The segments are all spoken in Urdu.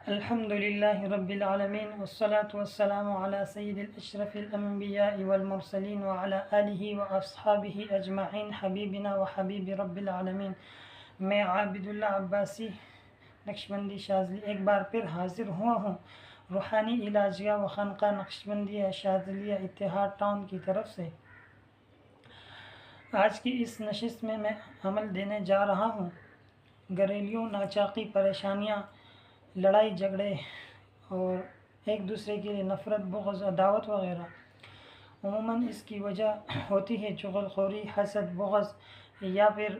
الحمد لله رب العالمين والصلاة والسلام على سيد الأشرف الأنبياء والمرسلين وعلى آله وأصحابه أجمعين حبيبنا وحبيب رب العالمین۔ میں عابد اللہ عباسی نقشبندی شاذلی ایک بار پھر حاضر ہوا ہوں روحانی علاجیہ و خانقاہ نقشبندیہ شاذلیہ اتحاد ٹاؤن کی طرف سے۔ آج کی اس نشست میں عمل دینے جا رہا ہوں گھریلو ناچاقی پریشانیاں، لڑائی جھگڑے اور ایک دوسرے کے لیے نفرت، بغض، عداوت وغیرہ۔ عموماً اس کی وجہ ہوتی ہے چغل خوری، حسد، بغض، یا پھر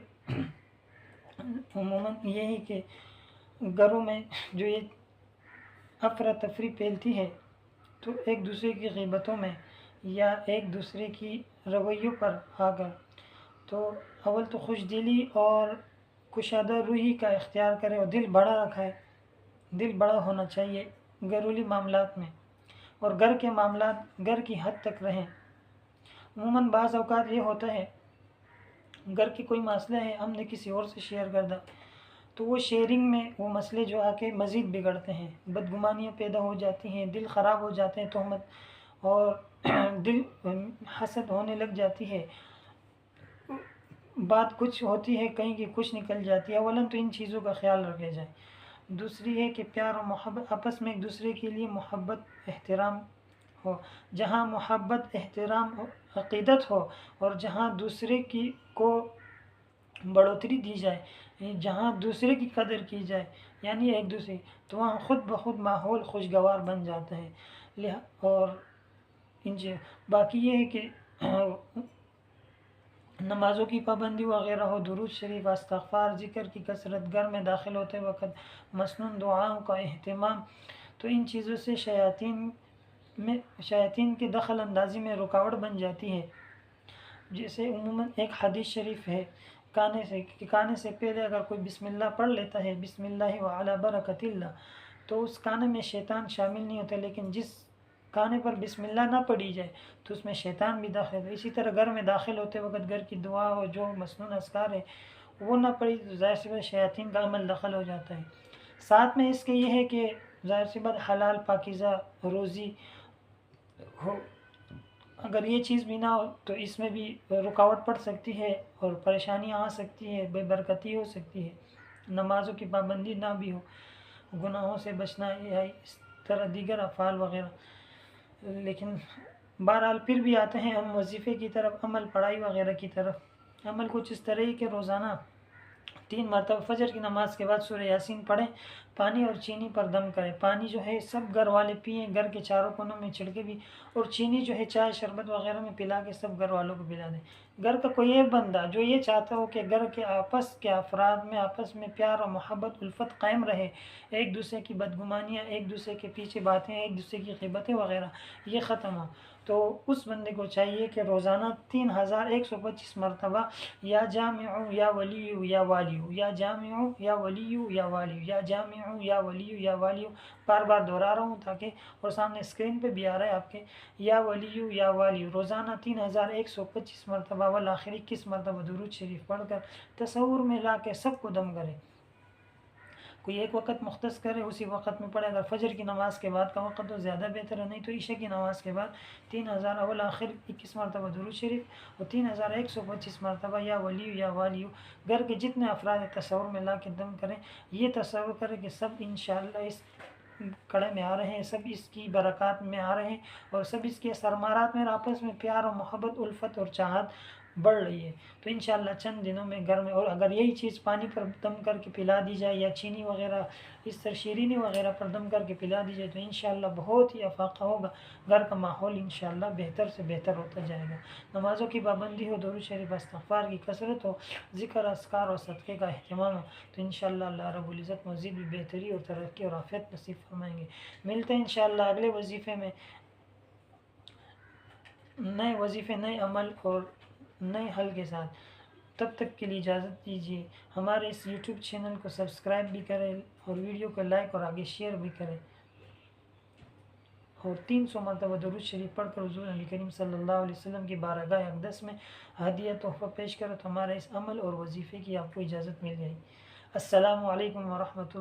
عموماً یہی کہ گھروں میں جو یہ افراتفری پھیلتی ہے تو ایک دوسرے کی غیبتوں میں یا ایک دوسرے کی رویوں پر آ کر، تو اول تو خوش دلی اور کشادہ روحی کا اختیار کرے اور دل بڑا رکھا ہے۔ دل بڑا ہونا چاہیے گھریلو معاملات میں، اور گھر کے معاملات گھر کی حد تک رہیں۔ عموماً بعض اوقات یہ ہوتا ہے گھر کی کوئی مسئلہ ہے، ہم نے کسی اور سے شیئر کر دا تو وہ شیئرنگ میں وہ مسئلے جو آ کے مزید بگڑتے ہیں، بدگمانیاں پیدا ہو جاتی ہیں، دل خراب ہو جاتے ہیں، تہمت اور دل حسد ہونے لگ جاتی ہے، بات کچھ ہوتی ہے کہیں کی کچھ نکل جاتی ہے۔ اولاً تو ان چیزوں کا خیال رکھا جائے۔ دوسری ہے کہ پیار اور محبت، آپس میں ایک دوسرے کے لیے محبت احترام ہو۔ جہاں محبت احترام عقیدت ہو اور جہاں دوسرے کی کو بڑھوتری دی جائے، جہاں دوسرے کی قدر کی جائے، یعنی ایک دوسرے، تو وہاں خود بخود ماحول خوشگوار بن جاتا ہے۔ اور باقی یہ ہے کہ نمازوں کی پابندی وغیرہ ہو، درود شریف، استغفار، ذکر کی کثرت، گھر میں داخل ہوتے وقت مسنون دعاؤں کا اہتمام، تو ان چیزوں سے شیاطین کے دخل اندازی میں رکاوٹ بن جاتی ہے۔ جیسے عموماً ایک حدیث شریف ہے کانے سے پہلے اگر کوئی بسم اللہ پڑھ لیتا ہے، بسم اللہ وعلی برکت اللہ، تو اس کانے میں شیطان شامل نہیں ہوتا، لیکن جس کانے پر بسم اللہ نہ پڑھی جائے تو اس میں شیطان بھی داخل ہے۔ اسی طرح گھر میں داخل ہوتے وقت گھر کی دعا اور جو مسنون اذکار ہے وہ نہ پڑھی تو ظاہر سی بات شیاطین کا عمل دخل ہو جاتا ہے۔ ساتھ میں اس کے یہ ہے کہ ظاہر سی بات حلال پاکیزہ روزی ہو، اگر یہ چیز بھی نہ ہو تو اس میں بھی رکاوٹ پڑ سکتی ہے اور پریشانیاں آ سکتی ہے، بے برکتی ہو سکتی ہے، نمازوں کی پابندی نہ بھی ہو، گناہوں سے بچنا یا اس طرح دیگر افعال وغیرہ۔ لیکن بہرحال پھر بھی آتے ہیں ہم وظیفے کی طرف، عمل پڑھائی وغیرہ کی طرف۔ عمل کچھ اس طرح ہی کہ روزانہ 3 مرتبہ فجر کی نماز کے بعد سورہ یاسین پڑھیں، پانی اور چینی پر دم کریں۔ پانی جو ہے سب گھر والے پئیں، گھر کے چاروں کونوں میں چھڑکے بھی، اور چینی جو ہے چائے شربت وغیرہ میں پلا کے سب گھر والوں کو پلا دیں۔ گھر کا کوئی ایک بندہ جو یہ چاہتا ہو کہ گھر کے آپس کے افراد میں آپس میں پیار اور محبت الفت قائم رہے، ایک دوسرے کی بدگمانیاں، ایک دوسرے کے پیچھے باتیں، ایک دوسرے کی غیبتیں وغیرہ یہ ختم ہو، تو اس بندے کو چاہیے کہ روزانہ 3125 مرتبہ یا جامع یا ولی یا والی، یا جامع یا ولی یا والی، یا جامع یا ولی یا والی، بار بار دہرا رہا ہوں تاکہ، اور سامنے اسکرین پہ بھی آ رہا ہے آپ کے، یا ولی یا والی، روزانہ 3125 مرتبہ والآخر 21 مرتبہ درود شریف پڑھ کر تصور میں لا کے سب کو دم کرے۔ کوئی ایک وقت مختص کرے، اسی وقت میں پڑھے، اگر فجر کی نماز کے بعد کا وقت تو زیادہ بہتر ہے، نہیں تو عشاء کی نماز کے بعد 3000 اول آخر 21 مرتبہ درود شریف اور 3125 مرتبہ یا ولی یا والی، گھر کے جتنے افراد تصور میں لا کے دم کریں۔ یہ تصور کریں کہ سب انشاءاللہ اس کڑے میں آ رہے ہیں، سب اس کی برکات میں آ رہے ہیں، اور سب اس کے سرمارات میں آپس میں پیار اور محبت الفت اور چاہت بڑھ رہی ہے، تو انشاءاللہ چند دنوں میں گھر میں، اور اگر یہی چیز پانی پر دم کر کے پلا دی جائے یا چینی وغیرہ اس طرح شیرینی وغیرہ پر دم کر کے پلا دی جائے تو انشاءاللہ بہت ہی افاقہ ہوگا، گھر کا ماحول انشاءاللہ بہتر سے بہتر ہوتا جائے گا۔ نمازوں کی پابندی ہو، درود شریف استغفار کی کثرت ہو، ذکر اذکار اور صدقے کا اہتمام ہو، تو انشاءاللہ اللہ رب العزت مزید بھی بہتری اور ترقی اور عافیت نصیب فرمائیں گے۔ ملتے ہیں انشاءاللہ اگلے وظیفے میں، نئے وظیفے، نئے عمل اور نئے حل کے ساتھ۔ تب تک کے لیے اجازت دیجیے۔ ہمارے اس یوٹیوب چینل کو سبسکرائب بھی کریں اور ویڈیو کو لائک اور آگے شیئر بھی کریں، اور 300 مرتبہ درود شریف پڑھ کر حضور نبی کریم صلی اللہ علیہ وسلم کی بارگاہ اقدس میں ہدیہ تحفہ پیش کرو، تو ہمارے اس عمل اور وظیفے کی آپ کو اجازت مل جائے گی۔ السلام علیکم ورحمۃ اللہ۔